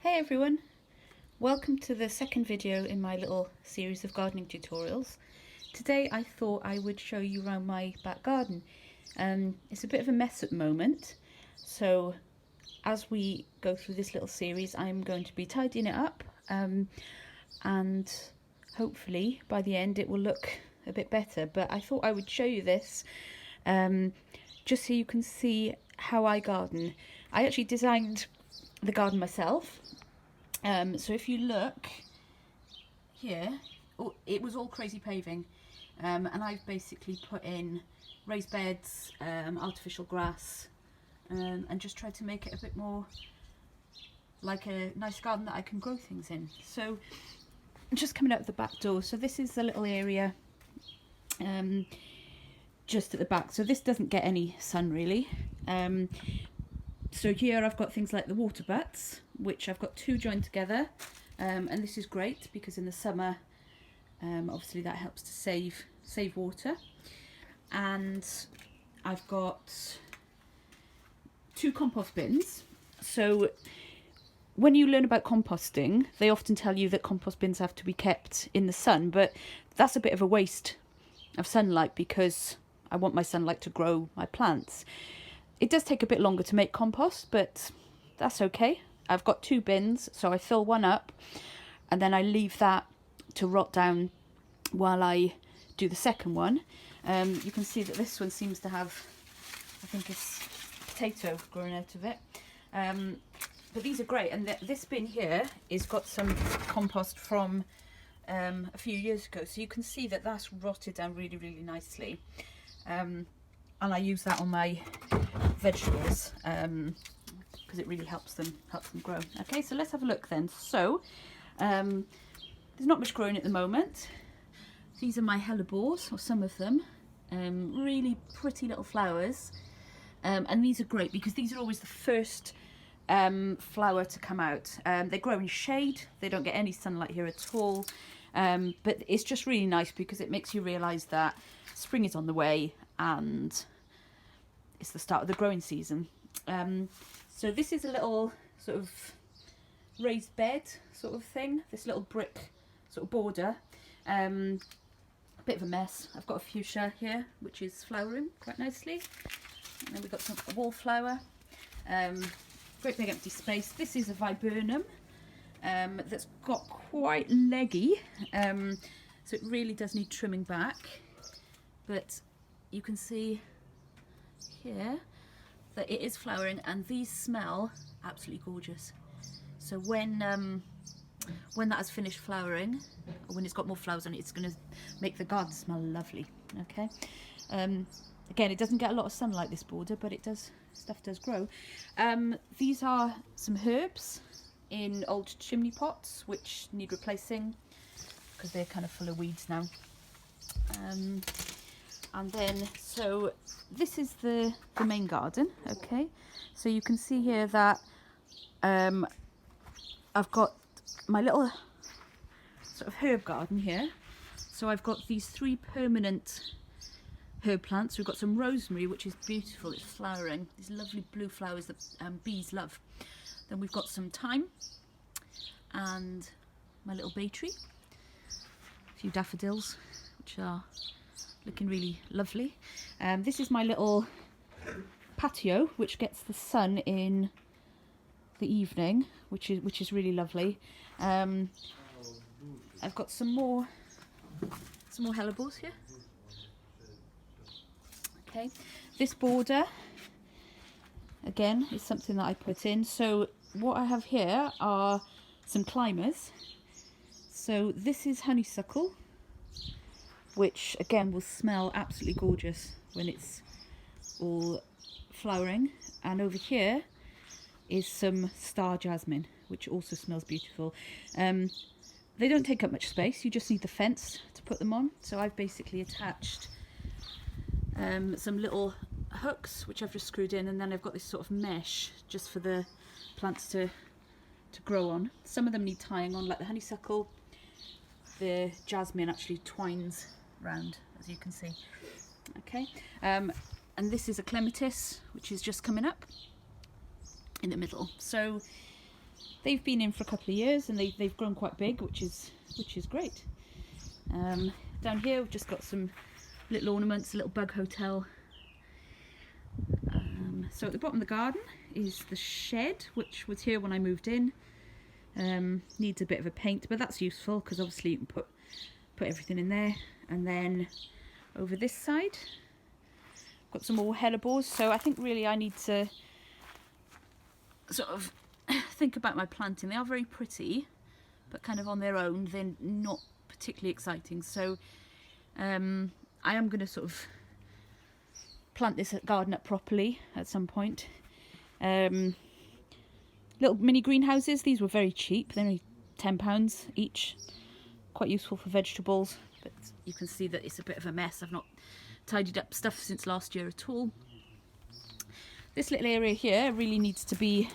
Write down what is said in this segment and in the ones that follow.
Hey everyone, welcome to the second video in my little series of gardening tutorials. Today I thought I would show you around my back garden. It's a bit of a mess at the moment, so as we go through this little series I'm going to be tidying it up and hopefully by the end it will look a bit better, but I thought I would show you this just so you can see how I garden. I actually designed the garden myself. So if you look here, it was all crazy paving, and I've basically put in raised beds, artificial grass, and just tried to make it a bit more like a nice garden that I can grow things in. So I'm just coming out of the back door, so this is the little area just at the back, so this doesn't get any sun really. So here I've got things like the water butts, which I've got two joined together, and this is great because in the summer obviously that helps to save water. And I've got two compost bins. So when you learn about composting, they often tell you that compost bins have to be kept in the sun, but that's a bit of a waste of sunlight because I want my sunlight to grow my plants. It does take a bit longer to make compost, but that's okay. I've got two bins, so I fill one up and then I leave that to rot down while I do the second one. You can see that this one seems to have, I think it's potato growing out of it. But these are great, and this bin here is got some compost from a few years ago, so you can see that that's rotted down really, really nicely. And I use that on my vegetables because it really helps them grow. Okay, so let's have a look then. So there's not much growing at the moment. These are my hellebores, or some of them, really pretty little flowers, and these are great because these are always the first flower to come out. They grow in shade, they don't get any sunlight here at all, but it's just really nice because it makes you realise that spring is on the way and it's the start of the growing season. So this is a little sort of raised bed sort of thing, this little brick sort of border. A bit of a mess. I've got a fuchsia here which is flowering quite nicely, and then we've got some wallflower. Great big empty space. This is a viburnum that's got quite leggy, so it really does need trimming back, but you can see here that it is flowering, and these smell absolutely gorgeous. So when that has finished flowering, or when it's got more flowers on it, it's going to make the garden smell lovely. Okay. Again, it doesn't get a lot of sunlight, this border, but stuff does grow. These are some herbs in old chimney pots which need replacing because they're kind of full of weeds now. And then, so this is the main garden. Okay, so you can see here that I've got my little sort of herb garden here. So I've got these three permanent herb plants. We've got some rosemary, which is beautiful, it's flowering, these lovely blue flowers that bees love. Then we've got some thyme and my little bay tree, a few daffodils which are looking really lovely. This is my little patio which gets the sun in the evening, which is really lovely. I've got some more hellebores here. Okay, this border again is something that I put in. So what I have here are some climbers. So this is honeysuckle, which again will smell absolutely gorgeous when it's all flowering. And over here is some star jasmine, which also smells beautiful. They don't take up much space, you just need the fence to put them on. So I've basically attached some little hooks which I've just screwed in, and then I've got this sort of mesh just for the plants to grow on. Some of them need tying on, like the honeysuckle. The jasmine actually twines round, as you can see. Okay, and this is a clematis which is just coming up in the middle. So they've been in for a couple of years and they've grown quite big, which is great. Down here we've just got some little ornaments, a little bug hotel. So at the bottom of the garden is the shed, which was here when I moved in. Needs a bit of a paint, but that's useful because obviously you can put everything in there. And then over this side, got some more hellebores. So I think really I need to sort of think about my planting. They are very pretty, but kind of on their own, they're not particularly exciting. So I am going to sort of plant this garden up properly at some point. Little mini greenhouses, these were very cheap, they're only £10 each. Quite useful for vegetables, but you can see that it's a bit of a mess. I've not tidied up stuff since last year at all. This little area here really needs to be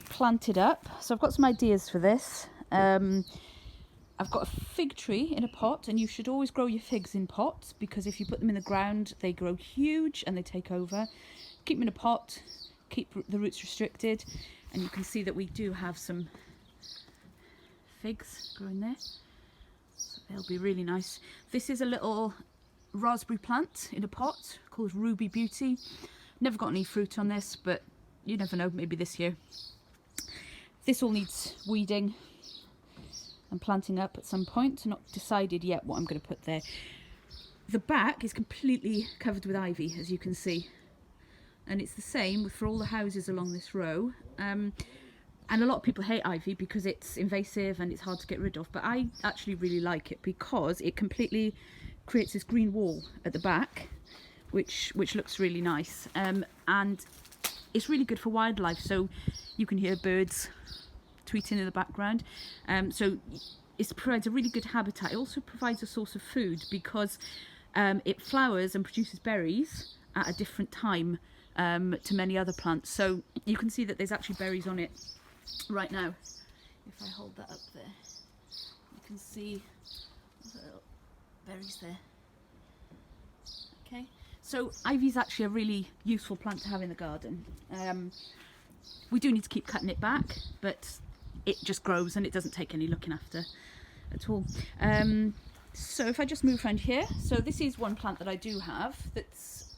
planted up, so I've got some ideas for this. I've got a fig tree in a pot, and you should always grow your figs in pots, because if you put them in the ground they grow huge and they take over. Keep them in a pot, keep the roots restricted, and you can see that we do have some figs growing there, so they'll be really nice. This is a little raspberry plant in a pot called Ruby Beauty. Never got any fruit on this, but you never know, maybe this year. This all needs weeding and planting up at some point. Not decided yet what I'm going to put there. The back is completely covered with ivy, as you can see, and it's the same for all the houses along this row. And a lot of people hate ivy because it's invasive and it's hard to get rid of, but I actually really like it because it completely creates this green wall at the back, which looks really nice, and it's really good for wildlife. So you can hear birds tweeting in the background. So it provides a really good habitat. It also provides a source of food because it flowers and produces berries at a different time to many other plants. So you can see that there's actually berries on it right now. If I hold that up there, you can see the little berries there. Okay, so ivy is actually a really useful plant to have in the garden. We do need to keep cutting it back, but it just grows and it doesn't take any looking after at all. So if I just move around here, so this is one plant that I do have. This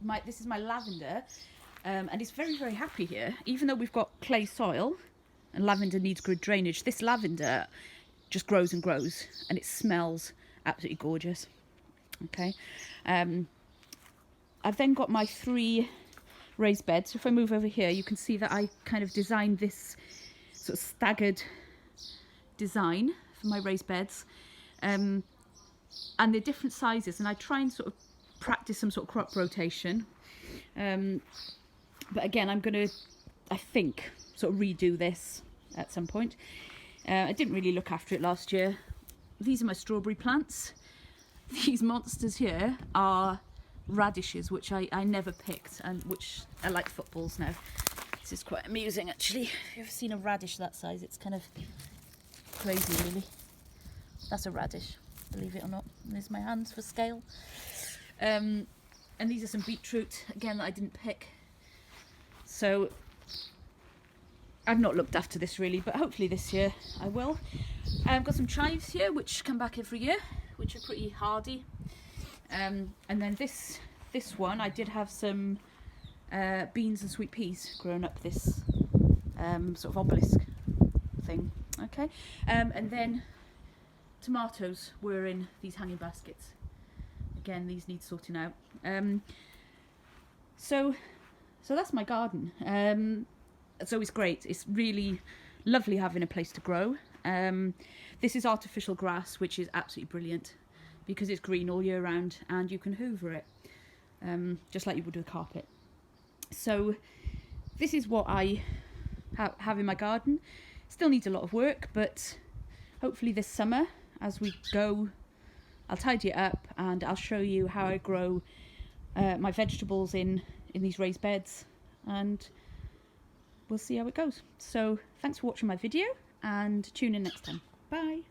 is my lavender, and it's very, very happy here. Even though we've got clay soil and lavender needs good drainage, this lavender just grows and grows, and it smells absolutely gorgeous. Okay, I've then got my 3 raised beds. So if I move over here, you can see that I kind of designed this sort of staggered design for my raised beds, and they're different sizes, and I try and sort of practice some sort of crop rotation, but again I'm going to, I think, sort of redo this at some point. I didn't really look after it last year. These are my strawberry plants. These monsters here are radishes, which I never picked, and which are like footballs now. This is quite amusing actually. If you've ever seen a radish that size, it's kind of crazy really. That's a radish, believe it or not. And there's my hands for scale. And these are some beetroot, again, that I didn't pick. So I've not looked after this really, but hopefully this year I will. I've got some chives here which come back every year, which are pretty hardy. And then this one, I did have some beans and sweet peas growing up this sort of obelisk thing. Okay, and then tomatoes were in these hanging baskets. Again, these need sorting out. So that's my garden. It's always great. It's really lovely having a place to grow. This is artificial grass, which is absolutely brilliant because it's green all year round and you can hoover it, just like you would with a carpet. So this is what I have in my garden. Still needs a lot of work, but hopefully this summer as we go, I'll tidy it up and I'll show you how I grow my vegetables in these raised beds, and we'll see how it goes. So thanks for watching my video and tune in next time. Bye.